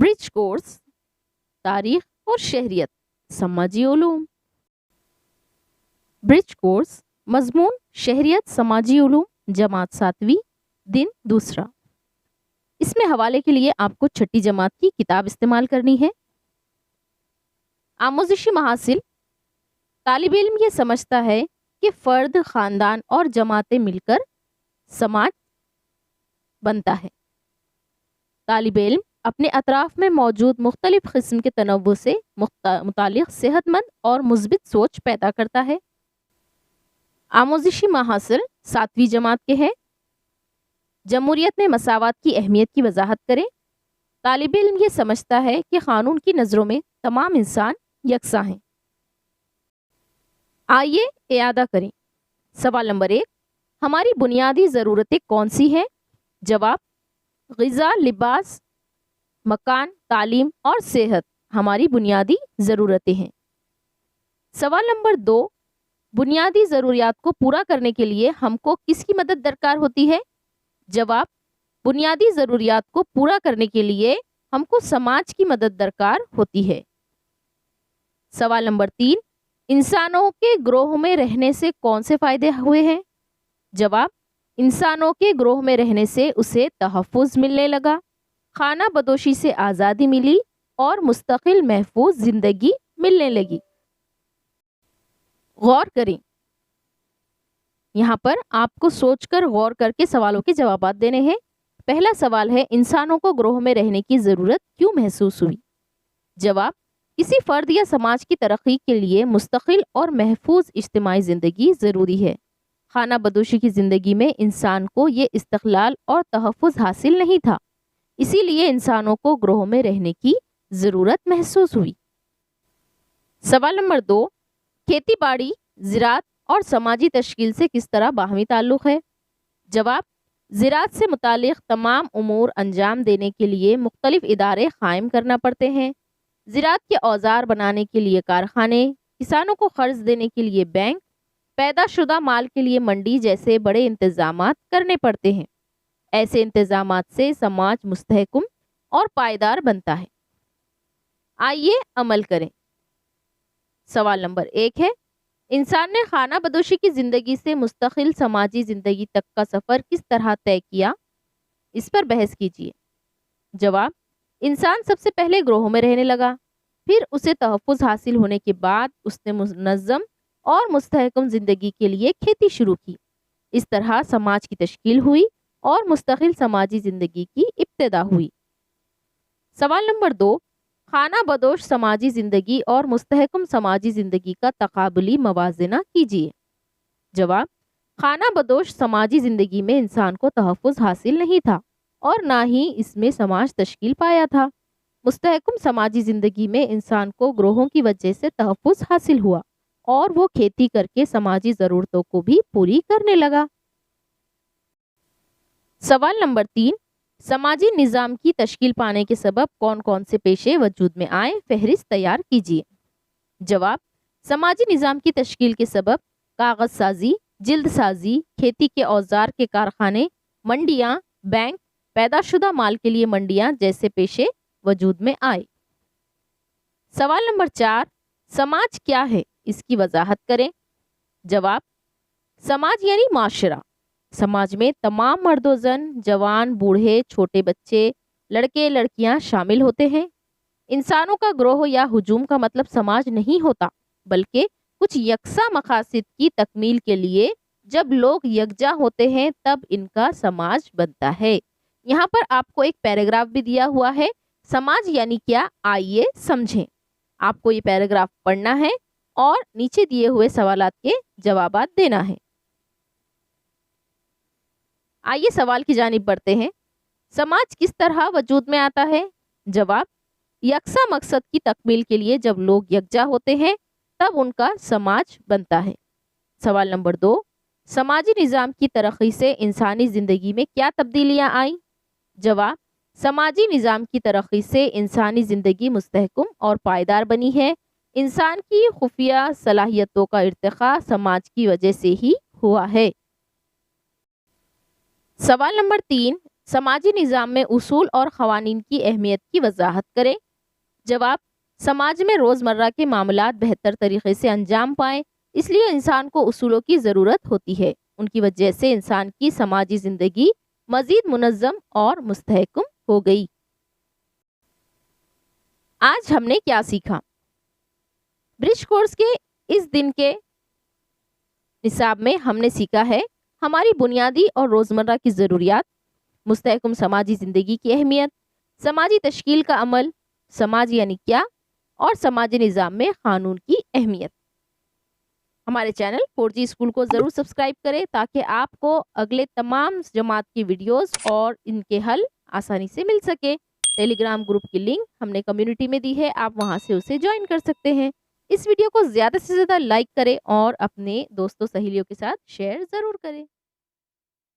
Bridge course, तारीख और शहरियत, समाजी उलूम। ब्रिज कोर्स मजमून शहरियत समाजी उलूम, जमात 7वीं, दिन दूसरा। इसमें हवाले के लिए आपको छठी जमात की किताब इस्तेमाल करनी है। आमोजिशी महासिल, तालिब इल्म ये समझता है कि फ़र्द, ख़ानदान और जमातें मिलकर समाज बनता है। तालिब इल्म अपने अतराफ़ में मौजूद मुख्तलिफ़ किस्म के तनव्वुर से मुतालिक सेहतमंद और मुस्बित सोच पैदा करता है। आमोजिशी महासिल 7वीं जमात के हैं। जमहूरियत में मसावत की अहमियत की वजाहत करें। तालिब इल्म ये समझता है कि क़ानून की नज़रों में तमाम इंसान यकसा हैं। आइए इयादा करें। सवाल नंबर 1, हमारी बुनियादी ज़रूरतें कौन सी हैं? जवाब, ग़िज़ा, लिबास, मकान, तालीम और सेहत हमारी बुनियादी ज़रूरतें हैं। सवाल नंबर 2, बुनियादी ज़रूरियात को पूरा करने के लिए हमको किसकी मदद दरकार होती है? जवाब, बुनियादी ज़रूरियात को पूरा करने के लिए हमको समाज की मदद दरकार होती है। सवाल नंबर 3, इंसानों के ग्रोह में रहने से कौन से फ़ायदे हुए हैं? जवाब, इंसानों के ग्रोह में रहने से उसे तहफ़्फ़ुज़ मिलने लगा, खाना बदोशी से आज़ादी मिली और मुस्तकिल महफूज ज़िंदगी मिलने लगी। गौर करें, यहाँ पर आपको सोचकर गौर करके सवालों के जवाब देने हैं। पहला सवाल है, इंसानों को ग्रोह में रहने की ज़रूरत क्यों महसूस हुई? जवाब, किसी फ़र्द या समाज की तरक्की के लिए मुस्तकिल और महफूज इज्तिमाई ज़िंदगी ज़रूरी है। खाना बदोशी की ज़िंदगी में इंसान को ये इस्तिक़लाल और तहफ़्फ़ुज़ हासिल नहीं था, इसीलिए इंसानों को ग्रोह में रहने की ज़रूरत महसूस हुई। सवाल नंबर 2, खेती बाड़ी, ज़राअत और समाजी तश्कील से किस तरह बाहमी ताल्लुक़ है? जवाब, ज़राअत से मुतालिक तमाम उमूर अंजाम देने के लिए मुख्तलिफ़ इदारे क़ायम करना पड़ते हैं। ज़राअत के औज़ार बनाने के लिए कारखाने, किसानों को क़र्ज़ देने के लिए बैंक, पैदाशुदा माल के लिए मंडी जैसे बड़े इंतज़ामात करने पड़ते हैं। ऐसे इंतज़ामात से समाज मुस्तहकम और पायदार बनता है। आइए अमल करें। सवाल नंबर 1 है, इंसान ने खाना बदोशी की ज़िंदगी से मुस्तकिल समाजी ज़िंदगी तक का सफ़र किस तरह तय किया? इस पर बहस कीजिए। जवाब, इंसान सबसे पहले ग्रोह में रहने लगा, फिर उसे तहफ़्फ़ुज़ हासिल होने के बाद उसने मुनज़्ज़म और मुस्तहकम ज़िंदगी के लिए खेती शुरू की। इस तरह समाज की तश्कील हुई और मुस्तकिल समाजी ज़िंदगी की इब्तिदा हुई। सवाल नंबर 2, खाना बदोश समाजी ज़िंदगी और मुस्तहकम समाजी ज़िंदगी का तक़ाबुली मवाज़ना कीजिए। जवाब, खाना बदोश समाजी ज़िंदगी में इंसान को तहफ़्फ़ुज़ हासिल नहीं था और ना ही इसमें समाज तश्कील पाया था। मुस्तहकम समाजी ज़िंदगी में इंसान को ग्रोहों की वजह से तहफ़्फ़ुज़ हासिल हुआ और वो खेती करके समाजी ज़रूरतों को भी पूरी करने लगा। सवाल नंबर 3, समाजी निज़ाम की तश्कील पाने के सबब कौन कौन से पेशे वजूद में आए? फहरिस्त तैयार कीजिए। जवाब, समाजी निज़ाम की तश्कील के सबब कागज़ साजी, जिल्द साजी, खेती के औज़ार के कारखाने, मंडियाँ, बैंक, पैदाशुदा माल के लिए मंडियाँ जैसे पेशे वजूद में आए। सवाल नंबर 4, समाज क्या है? इसकी वजाहत करें। जवाब, समाज यानी माशरा। समाज में तमाम मर्दो ज़न, जवान, बूढ़े, छोटे बच्चे, लड़के लड़कियां शामिल होते हैं। इंसानों का ग्रोह या हुजूम का मतलब समाज नहीं होता, बल्कि कुछ यकसा मकासद की तकमील के लिए जब लोग यकजा होते हैं तब इनका समाज बनता है। यहाँ पर आपको एक पैराग्राफ भी दिया हुआ है, समाज यानी क्या, आइए समझें। आपको ये पैराग्राफ पढ़ना है और नीचे दिए हुए सवालात के जवाबात देना है। आइए सवाल की जानिब बढ़ते हैं। समाज किस तरह वजूद में आता है? जवाब, यकसा मकसद की तकमील के लिए जब लोग यकजा होते हैं तब उनका समाज बनता है। सवाल नंबर 2, समाजी निज़ाम की तरक्की से इंसानी ज़िंदगी में क्या तब्दीलियाँ आई? जवाब, समाजी निज़ाम की तरक्की से इंसानी ज़िंदगी मुस्तहकम और पायदार बनी है। इंसान की खुफिया सलाहियतों का इर्तिक़ा समाज की वजह से ही हुआ है। सवाल नंबर 3, سماجی نظام میں اصول اور قوانین کی اہمیت کی وضاحت کریں۔ جواب: سماج میں روزمرہ کے معاملات بہتر طریقے سے انجام پائیں، اس لیے انسان کو اصولوں کی ضرورت ہوتی ہے۔ ان کی وجہ سے انسان کی سماجی زندگی مزید منظم اور مستحکم ہو گئی۔ آج ہم نے کیا سیکھا؟ برج کورس کے اس دن کے نصاب میں ہم نے سیکھا ہے ہماری بنیادی اور روزمرہ کی ضروریات، مستحکم سماجی زندگی کی اہمیت، سماجی تشکیل کا عمل، سماج یعنی کیا، اور سماجی نظام میں قانون کی اہمیت۔ ہمارے چینل 4G اسکول کو ضرور سبسکرائب کریں تاکہ آپ کو اگلے تمام جماعت کی ویڈیوز اور ان کے حل آسانی سے مل سکے۔ ٹیلی گرام گروپ کی لنک ہم نے کمیونٹی میں دی ہے، آپ وہاں سے اسے جوائن کر سکتے ہیں۔ اس ویڈیو کو زیادہ سے زیادہ لائک کریں اور اپنے دوستوں سہیلیوں کے ساتھ شیئر ضرور کریں۔